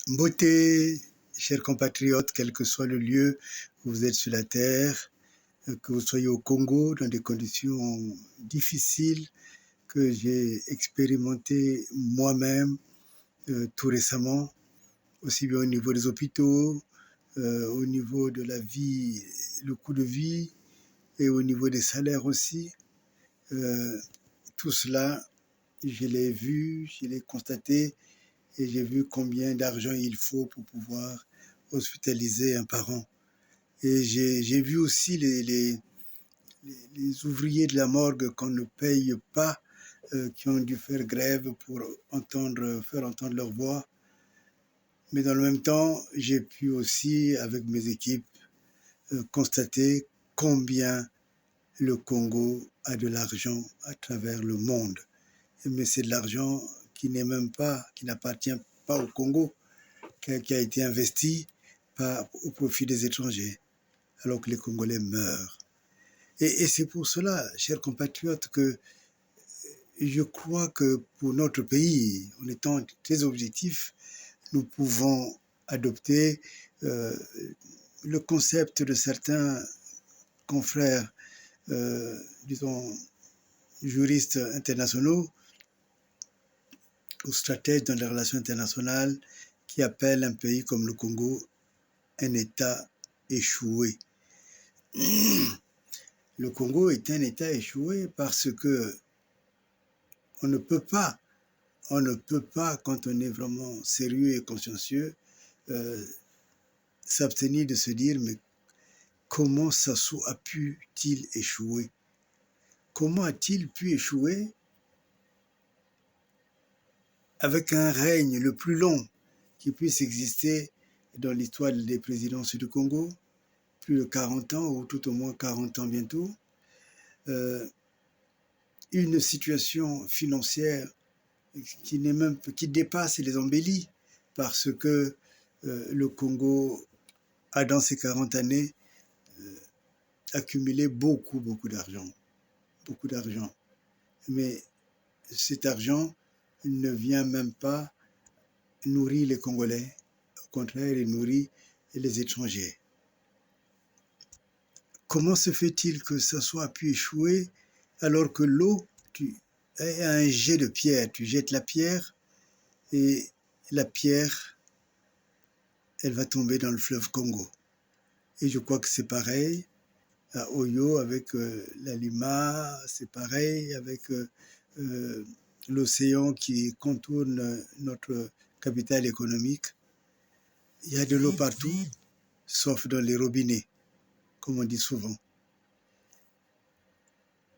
Beauté, chers compatriotes, quel que soit le lieu où vous êtes sur la terre, que vous soyez au Congo dans des conditions difficiles que j'ai expérimentées moi-même tout récemment, aussi bien au niveau des hôpitaux, au niveau de la vie, le coût de vie et au niveau des salaires aussi. Tout cela, je l'ai vu, je l'ai constaté et j'ai vu combien d'argent il faut pour pouvoir hospitaliser un parent. Et j'ai vu aussi les ouvriers de la morgue qu'on ne paye pas, qui ont dû faire grève pour faire entendre leur voix. Mais dans le même temps, j'ai pu aussi, avec mes équipes, constater combien le Congo a de l'argent à travers le monde. Mais c'est de l'argent qui n'est même pas, qui n'appartient pas au Congo, qui a été investi au profit des étrangers, alors que les Congolais meurent. Et c'est pour cela, chers compatriotes, que je crois que pour notre pays, en étant très objectifs, nous pouvons adopter le concept de certains confrères, disons, juristes internationaux ou stratèges dans les relations internationales qui appellent un pays comme le Congo un État échoué. Le Congo est un État échoué parce que on ne peut pas, quand on est vraiment sérieux et consciencieux, s'abstenir de se dire mais comment Sassou a pu-t-il échouer? Comment a-t-il pu échouer avec un règne le plus long qui puisse exister dans l'histoire des présidences du Congo, plus de 40 ans ou tout au moins 40 ans bientôt, une situation financière qui dépasse les embellis parce que le Congo a dans ces 40 années accumulé beaucoup d'argent, beaucoup d'argent. Mais cet argent ne vient même pas nourrir les Congolais, au contraire, il nourrit les étrangers. Comment se fait-il que ça soit pu échouer alors que l'eau, tu as un jet de pierre, tu jettes la pierre et la pierre, elle va tomber dans le fleuve Congo. Et je crois que c'est pareil à Oyo avec la Lima, c'est pareil avec l'océan qui contourne notre capitale économique. Il y a de l'eau partout, sauf dans les robinets, comme on dit souvent.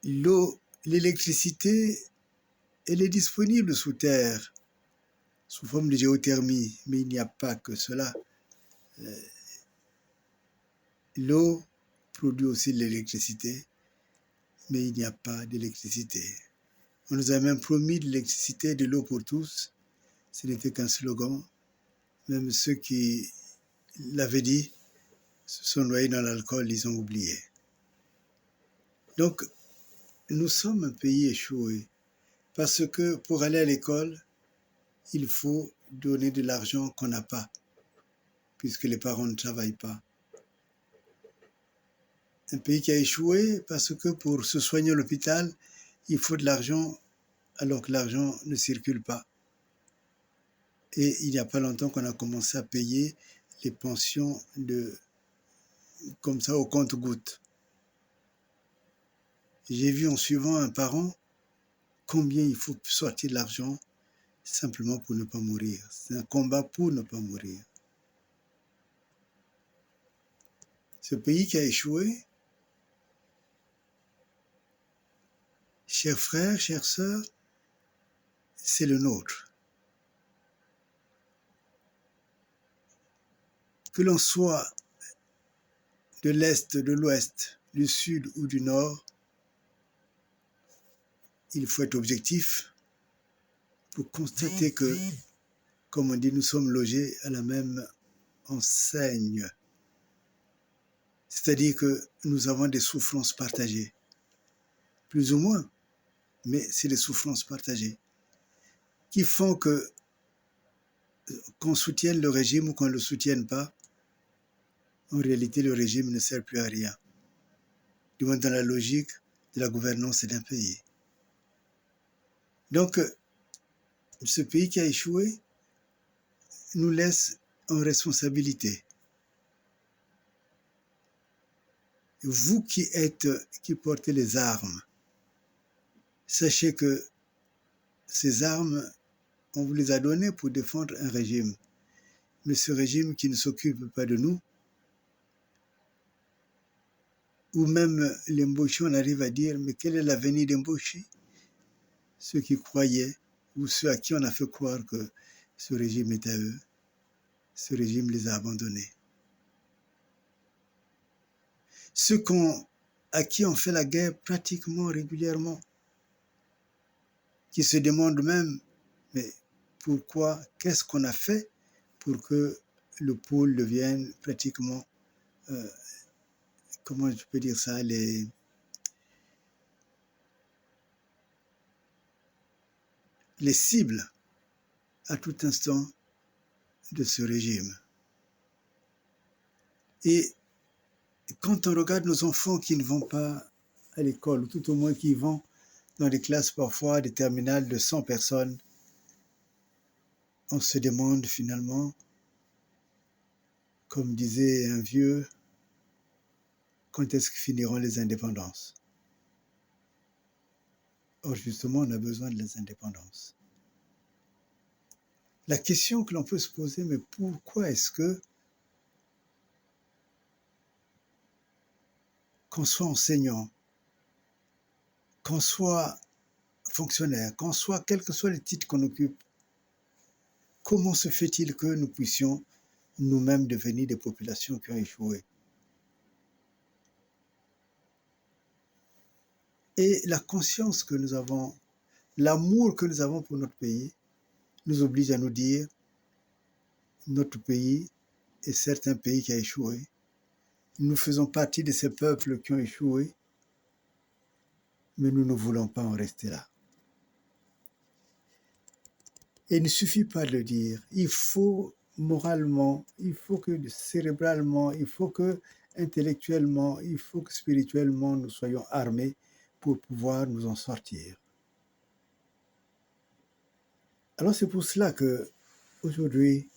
L'eau, l'électricité, elle est disponible sous terre, sous forme de géothermie, mais il n'y a pas que cela. L'eau produit aussi de l'électricité, mais il n'y a pas d'électricité. On nous a même promis de l'électricité, de l'eau pour tous. Ce n'était qu'un slogan. Même ceux qui l'avaient dit se sont noyés dans l'alcool, ils ont oublié. Donc, nous sommes un pays échoué parce que pour aller à l'école, il faut donner de l'argent qu'on n'a pas, puisque les parents ne travaillent pas. Un pays qui a échoué parce que pour se soigner à l'hôpital, il faut de l'argent alors que l'argent ne circule pas. Et il n'y a pas longtemps qu'on a commencé à payer les pensions comme ça au compte-gouttes. J'ai vu en suivant un parent combien il faut sortir de l'argent simplement pour ne pas mourir. C'est un combat pour ne pas mourir. Ce pays qui a échoué, chers frères, chères sœurs, c'est le nôtre. Que l'on soit de l'Est, de l'Ouest, du Sud ou du Nord, il faut être objectif pour constater que, comme on dit, nous sommes logés à la même enseigne. C'est-à-dire que nous avons des souffrances partagées, plus ou moins, mais c'est des souffrances partagées, qui font que qu'on soutienne le régime ou qu'on ne le soutienne pas, en réalité, le régime ne sert plus à rien, du moins dans la logique de la gouvernance d'un pays. Donc, ce pays qui a échoué nous laisse en responsabilité. Vous qui portez les armes, sachez que ces armes, on vous les a données pour défendre un régime. Mais ce régime qui ne s'occupe pas de nous, ou même l'Embauchi, on arrive à dire, mais quel est l'avenir d'Embauchi? Ceux qui croyaient, ou ceux à qui on a fait croire que ce régime est à eux, ce régime les a abandonnés. Ceux à qui on fait la guerre pratiquement régulièrement, qui se demandent même, mais pourquoi, qu'est-ce qu'on a fait pour que le pôle devienne pratiquement, comment je peux dire ça, les cibles à tout instant de ce régime. Et quand on regarde nos enfants qui ne vont pas à l'école, ou tout au moins qui vont dans des classes parfois, des terminales de 100 personnes, on se demande finalement, comme disait un vieux, quand est-ce que finiront les indépendances? Or, justement, on a besoin de les indépendances. La question que l'on peut se poser, mais pourquoi est-ce que, qu'on soit enseignant, qu'on soit fonctionnaire, qu'on soit, quel que soit le titre qu'on occupe, comment se fait-il que nous puissions nous-mêmes devenir des populations qui ont échoué? Et la conscience que nous avons, l'amour que nous avons pour notre pays, nous oblige à nous dire, notre pays est certes un pays qui a échoué. Nous faisons partie de ces peuples qui ont échoué, mais nous ne voulons pas en rester là. Et il ne suffit pas de le dire. Il faut moralement, il faut que cérébralement, il faut que intellectuellement, il faut que spirituellement, nous soyons armés pour pouvoir nous en sortir. Alors c'est pour cela que aujourd'hui,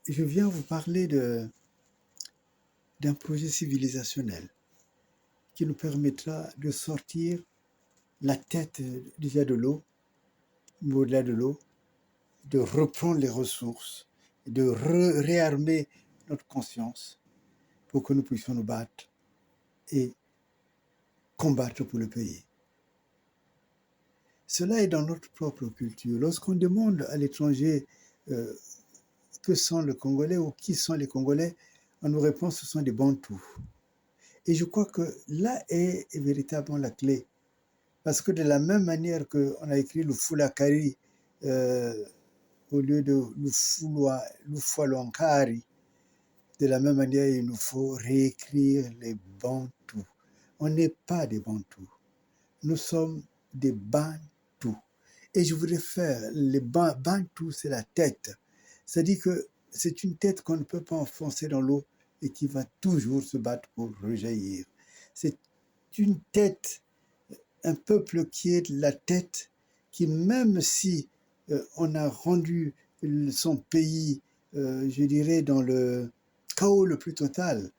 je viens vous parler d'un projet civilisationnel qui nous permettra de sortir la tête déjà de l'eau, mais au-delà de l'eau, de reprendre les ressources, de réarmer notre conscience pour que nous puissions nous battre et combattre pour le pays. Cela est dans notre propre culture. Lorsqu'on demande à l'étranger que sont les Congolais ou qui sont les Congolais, on nous répond que ce sont des Bantous. Et je crois que là est véritablement la clé. Parce que de la même manière qu'on a écrit le Fulakari au lieu de Lufualankari, de la même manière, il nous faut réécrire les Bantous. On n'est pas des Bantous. Nous sommes des Bantous. Et je voudrais faire, les Bantous, c'est la tête. C'est-à-dire que c'est une tête qu'on ne peut pas enfoncer dans l'eau et qui va toujours se battre pour rejaillir. C'est une tête, un peuple qui est la tête, qui même si on a rendu son pays, je dirais, dans le chaos le plus total,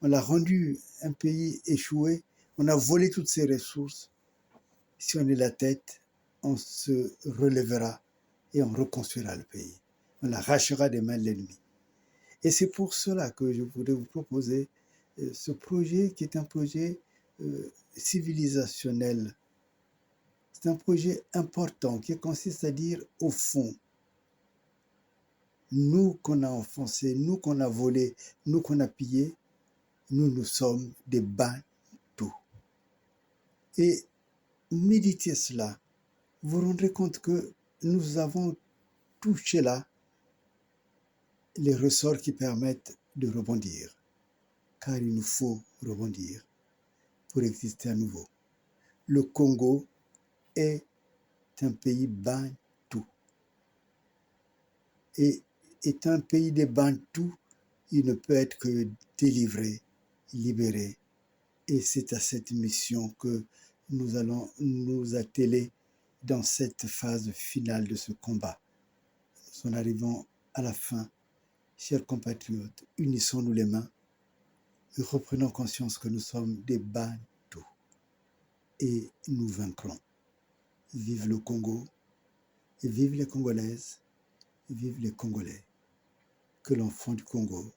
on l'a rendu un pays échoué, on a volé toutes ses ressources. Si on est la tête, on se relèvera et on reconstruira le pays. On l'arrachera des mains de l'ennemi. Et c'est pour cela que je voudrais vous proposer ce projet qui est un projet civilisationnel. C'est un projet important qui consiste à dire, au fond, nous qu'on a enfoncés, nous qu'on a volés, nous qu'on a pillés, nous sommes des Bantous. Et méditez cela, vous vous rendrez compte que nous avons touché là les ressorts qui permettent de rebondir. Car il nous faut rebondir pour exister à nouveau. Le Congo est un pays Bantou. Et étant un pays des Bantous, il ne peut être que délivré, libéré. Et c'est à cette mission que nous allons nous atteler dans cette phase finale de ce combat. Nous en arrivons à la fin. Chers compatriotes, unissons-nous les mains et reprenons conscience que nous sommes des Bantous et nous vaincrons. Vive le Congo et vive les Congolaises, et vive les Congolais. Que l'enfant du Congo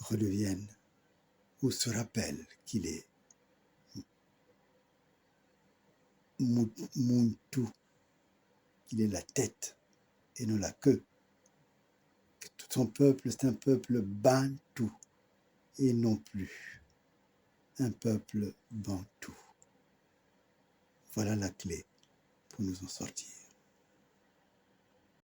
redevienne ou se rappelle qu'il est Muntu, qu'il est la tête et non la queue. Que tout son peuple, c'est un peuple bantou et non plus un peuple bantou. Voilà la clé pour nous en sortir.